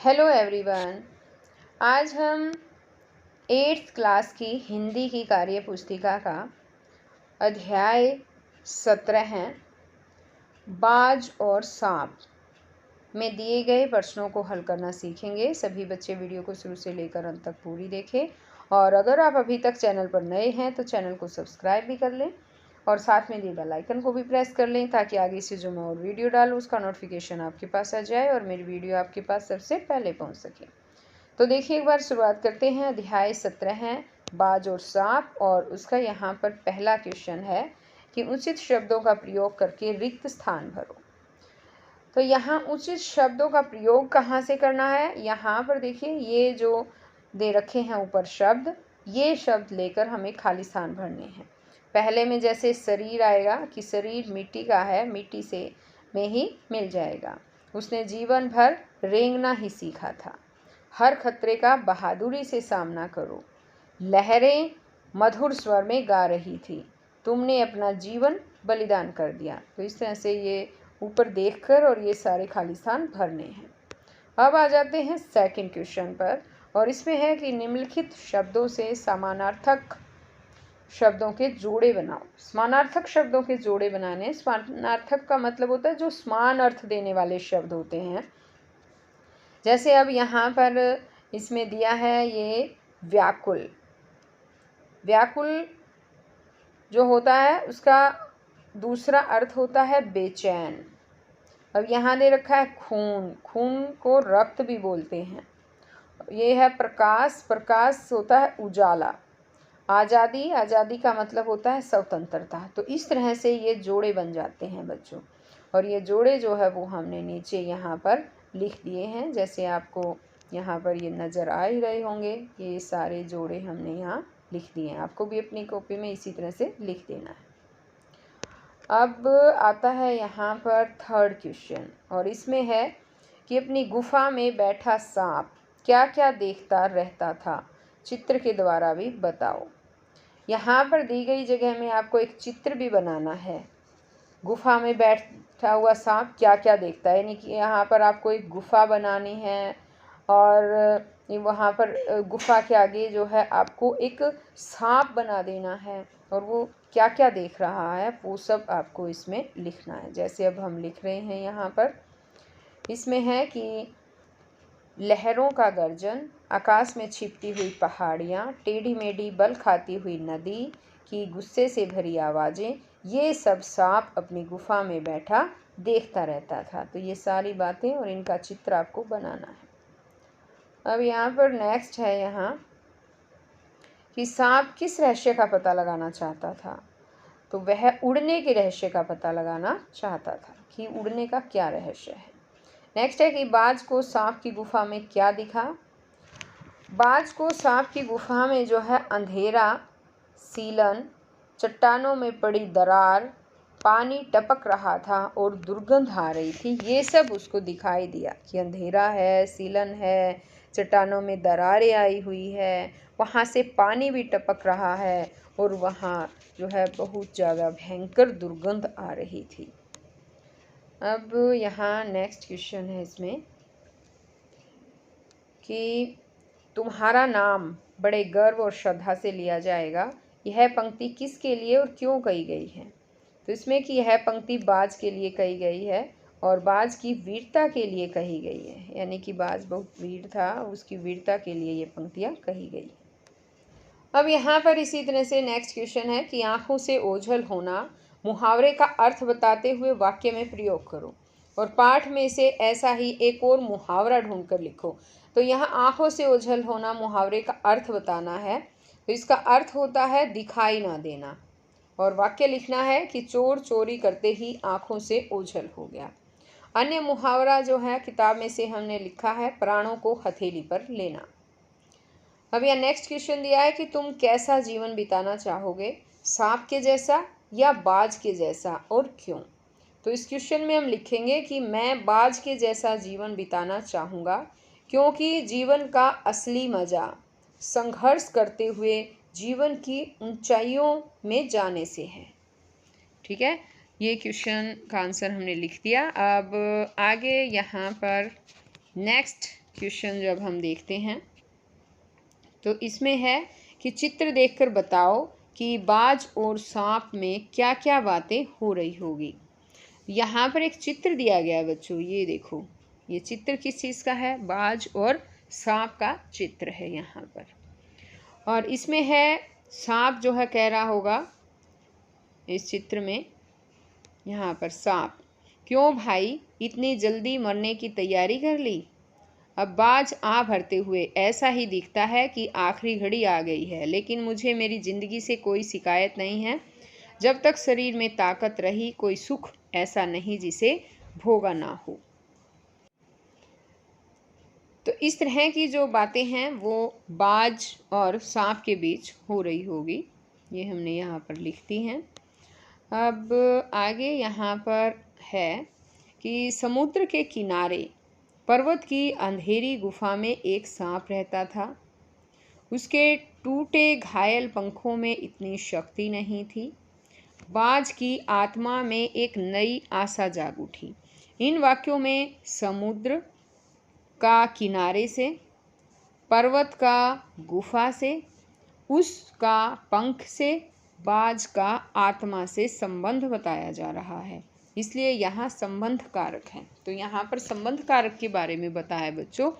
Hello everyone. आज हम 8th class की हिंदी की कार्य पुस्तिका का अध्याय 17 हैं बाज और सांप में दिए गए प्रश्नों को हल करना सीखेंगे। सभी बच्चे वीडियो को शुरू से लेकर अंत तक पूरी देखें और अगर आप अभी तक चैनल पर नए हैं तो चैनल को सब्सक्राइब भी कर लें और साथ में दिए बेल आइकन को भी प्रेस कर लें ताकि आगे से जो मैं और वीडियो डालूँ उसका नोटिफिकेशन आपके पास आ जाए और मेरी वीडियो आपके पास सबसे पहले पहुंच सके। तो देखिए एक बार शुरुआत करते हैं। अध्याय 17 है बाज और सांप और उसका यहाँ पर पहला क्वेश्चन है कि उचित शब्दों का प्रयोग करके रिक्त स्थान भरो। तो यहाँ उचित शब्दों का प्रयोग कहाँ से करना है? यहाँ पर देखिए ये जो दे रखे हैं ऊपर शब्द, ये शब्द लेकर हमें खाली स्थान भरने हैं। पहले में जैसे शरीर आएगा कि शरीर मिट्टी का है, मिट्टी से में ही मिल जाएगा। उसने जीवन भर रेंगना ही सीखा था। हर खतरे का बहादुरी से सामना करो। लहरें मधुर स्वर में गा रही थी, तुमने अपना जीवन बलिदान कर दिया। तो इस तरह से ये ऊपर देखकर और ये सारे खाली स्थान भरने हैं। अब आ जाते हैं सेकंड क्वेश्चन पर और इसमें है कि निम्नलिखित शब्दों से समानार्थक शब्दों के जोड़े बनाओ। समानार्थक शब्दों के जोड़े बनाने, समानार्थक का मतलब होता है जो समान अर्थ देने वाले शब्द होते हैं। जैसे अब यहाँ पर इसमें दिया है ये व्याकुल। व्याकुल जो होता है उसका दूसरा अर्थ होता है बेचैन। अब यहाँ दे रखा है खून, खून को रक्त भी बोलते हैं। ये है प्रकाश, प्रकाश होता है उजाला। आज़ादी, आज़ादी का मतलब होता है स्वतंत्रता। तो इस तरह से ये जोड़े बन जाते हैं बच्चों और ये जोड़े जो है वो हमने नीचे यहाँ पर लिख दिए हैं। जैसे आपको यहाँ पर ये नज़र आ ही रहे होंगे, ये सारे जोड़े हमने यहाँ लिख दिए हैं। आपको भी अपनी कॉपी में इसी तरह से लिख देना है। अब आता है यहाँ पर थर्ड क्वेश्चन और इसमें है कि अपनी गुफा में बैठा सांप क्या क्या देखता रहता था, चित्र के द्वारा भी बताओ। यहाँ पर दी गई जगह में आपको एक चित्र भी बनाना है। गुफा में बैठा हुआ सांप क्या क्या देखता है, यानी कि यहाँ पर आपको एक गुफा बनानी है और वहाँ पर गुफा के आगे जो है आपको एक सांप बना देना है और वो क्या क्या देख रहा है वो सब आपको इसमें लिखना है। जैसे अब हम लिख रहे हैं यहाँ पर, इसमें है कि लहरों का गर्जन, आकाश में छिपती हुई पहाड़ियाँ, टेढ़ी मेढ़ी बल खाती हुई नदी की गुस्से से भरी आवाज़ें, ये सब सांप अपनी गुफा में बैठा देखता रहता था। तो ये सारी बातें और इनका चित्र आपको बनाना है। अब यहाँ पर नेक्स्ट है यहाँ कि सांप किस रहस्य का पता लगाना चाहता था। तो वह उड़ने के रहस्य का पता लगाना चाहता था कि उड़ने का क्या रहस्य है। नेक्स्ट है कि बाज को सांप की गुफा में क्या दिखा। बाज को सांप की गुफा में जो है अंधेरा, सीलन, चट्टानों में पड़ी दरार, पानी टपक रहा था और दुर्गंध आ रही थी। ये सब उसको दिखाई दिया कि अंधेरा है, सीलन है, चट्टानों में दरारें आई हुई है, वहाँ से पानी भी टपक रहा है और वहाँ जो है बहुत ज़्यादा भयंकर दुर्गंध आ रही थी। अब यहाँ नेक्स्ट क्वेश्चन है इसमें कि तुम्हारा नाम बड़े गर्व और श्रद्धा से लिया जाएगा। यह पंक्ति किसके लिए और क्यों कही गई है? तो इसमें कि यह पंक्ति बाज के लिए कही गई है और बाज की वीरता के लिए कही गई है, यानी कि बाज बहुत वीर था, उसकी वीरता के लिए ये पंक्तियाँ कही गई। अब यहाँ पर इसी तरह से नेक्स्ट क्वेश्चन है कि आँखों से ओझल होना मुहावरे का अर्थ बताते हुए वाक्य में प्रयोग करो और पाठ में से ऐसा ही एक और मुहावरा ढूंढकर लिखो। तो यहाँ आँखों से ओझल होना मुहावरे का अर्थ बताना है। तो इसका अर्थ होता है दिखाई ना देना और वाक्य लिखना है कि चोर चोरी करते ही आँखों से ओझल हो गया। अन्य मुहावरा जो है किताब में से हमने लिखा है प्राणों को हथेली पर लेना। अब यह नेक्स्ट क्वेश्चन दिया है कि तुम कैसा जीवन बिताना चाहोगे, सांप के जैसा या बाज के जैसा और क्यों। तो इस क्वेश्चन में हम लिखेंगे कि मैं बाज के जैसा जीवन बिताना चाहूँगा क्योंकि जीवन का असली मज़ा संघर्ष करते हुए जीवन की ऊंचाइयों में जाने से है। ठीक है, ये क्वेश्चन का आंसर हमने लिख दिया। अब आगे यहाँ पर नेक्स्ट क्वेश्चन जब हम देखते हैं तो इसमें है कि चित्र देखकर बताओ कि बाज और सांप में क्या क्या बातें हो रही होगी। यहाँ पर एक चित्र दिया गया है बच्चों, ये देखो, ये चित्र किस चीज़ का है? बाज और सांप का चित्र है यहाँ पर। और इसमें है सांप जो है कह रहा होगा इस चित्र में, यहाँ पर सांप, क्यों भाई इतनी जल्दी मरने की तैयारी कर ली? अब बाज आ भरते हुए, ऐसा ही दिखता है कि आखिरी घड़ी आ गई है, लेकिन मुझे मेरी ज़िंदगी से कोई शिकायत नहीं है। जब तक शरीर में ताकत रही कोई सुख ऐसा नहीं जिसे भोगा ना हो। तो इस तरह की जो बातें हैं वो बाज और सांप के बीच हो रही होगी, ये हमने यहाँ पर लिख दी हैं। अब आगे यहाँ पर है कि समुद्र के किनारे पर्वत की अंधेरी गुफा में एक सांप रहता था। उसके टूटे घायल पंखों में इतनी शक्ति नहीं थी। बाज की आत्मा में एक नई आशा जाग उठी। इन वाक्यों में समुद्र का किनारे से, पर्वत का गुफा से, उसका पंख से, बाज का आत्मा से संबंध बताया जा रहा है, इसलिए यहाँ संबंध कारक है। तो यहाँ पर संबंध कारक के बारे में बताया बच्चों।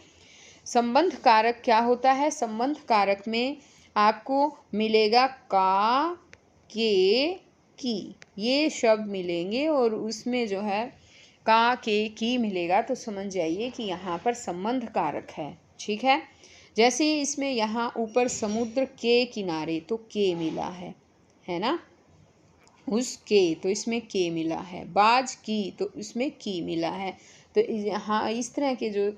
संबंध कारक क्या होता है? संबंध कारक में आपको मिलेगा का, के, की, ये शब्द मिलेंगे और उसमें जो है का, के, की मिलेगा, तो समझ जाइए कि यहाँ पर संबंध कारक है। ठीक है, जैसे इसमें यहाँ ऊपर समुद्र के किनारे, तो के मिला है ना, उसके, तो इसमें के मिला है। बाज की, तो इसमें की मिला है। तो यहाँ इस तरह के जो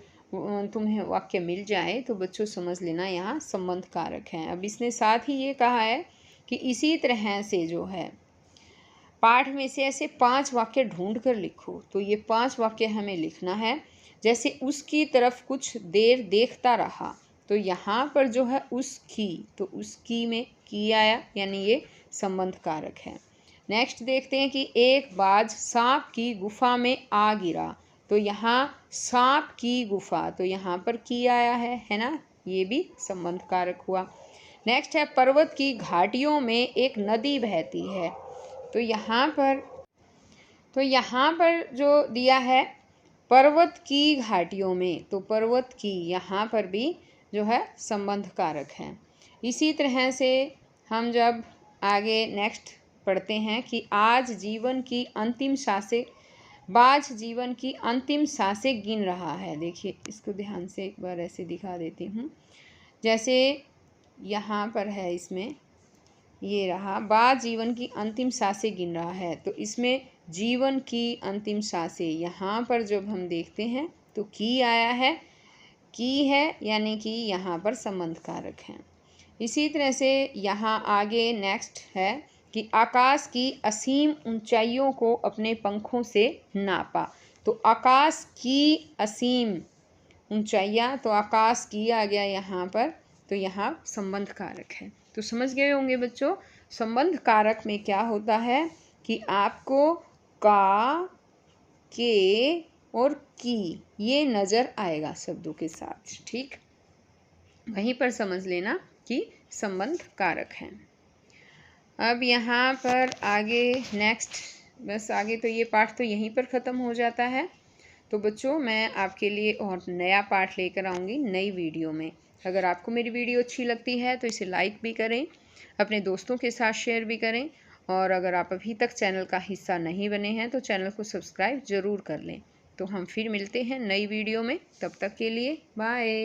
तुम्हें वाक्य मिल जाए तो बच्चों समझ लेना यहाँ संबंध कारक है। अब इसने साथ ही ये कहा है कि इसी तरह से जो है पाठ में से ऐसे 5 वाक्य ढूंढ कर लिखो। तो ये 5 वाक्य हमें लिखना है। जैसे उसकी तरफ कुछ देर देखता रहा, तो यहाँ पर जो है उसकी, तो उसकी में की आया, यानी ये संबंध कारक है। नेक्स्ट देखते हैं कि एक बाज सांप की गुफा में आ गिरा, तो यहाँ सांप की गुफा, तो यहाँ पर की आया है ना, ये भी संबंध कारक हुआ। नेक्स्ट है पर्वत की घाटियों में एक नदी बहती है, तो यहाँ पर जो दिया है पर्वत की घाटियों में, तो पर्वत की यहाँ पर भी जो है संबंध कारक है। इसी तरह से हम जब आगे नेक्स्ट पढ़ते हैं कि आज जीवन की अंतिम सांसें, बाज जीवन की अंतिम सांसें गिन रहा है। देखिए इसको ध्यान से एक बार ऐसे दिखा देती हूँ, जैसे यहाँ पर है, इसमें ये रहा, बाज जीवन की अंतिम सांसें गिन रहा है, तो इसमें जीवन की अंतिम सांसें, यहाँ पर जब हम देखते हैं तो की आया है, की है, यानी कि यहाँ पर संबंध कारक है। इसी तरह से यहाँ आगे नेक्स्ट है कि आकाश की असीम ऊंचाइयों को अपने पंखों से नापा, तो आकाश की असीम ऊंचाइयाँ, तो आकाश की आ गया यहाँ पर, तो यहाँ संबंध कारक है। तो समझ गए होंगे बच्चों, संबंध कारक में क्या होता है कि आपको का, के और की ये नज़र आएगा शब्दों के साथ। ठीक, वहीं पर समझ लेना कि संबंध कारक है। अब यहाँ पर आगे नेक्स्ट, बस आगे तो ये पाठ तो यहीं पर ख़त्म हो जाता है। तो बच्चों मैं आपके लिए और नया पाठ लेकर आऊँगी नई वीडियो में। अगर आपको मेरी वीडियो अच्छी लगती है तो इसे लाइक भी करें, अपने दोस्तों के साथ शेयर भी करें, और अगर आप अभी तक चैनल का हिस्सा नहीं बने हैं तो चैनल को सब्सक्राइब ज़रूर कर लें। तो हम फिर मिलते हैं नई वीडियो में, तब तक के लिए बाय।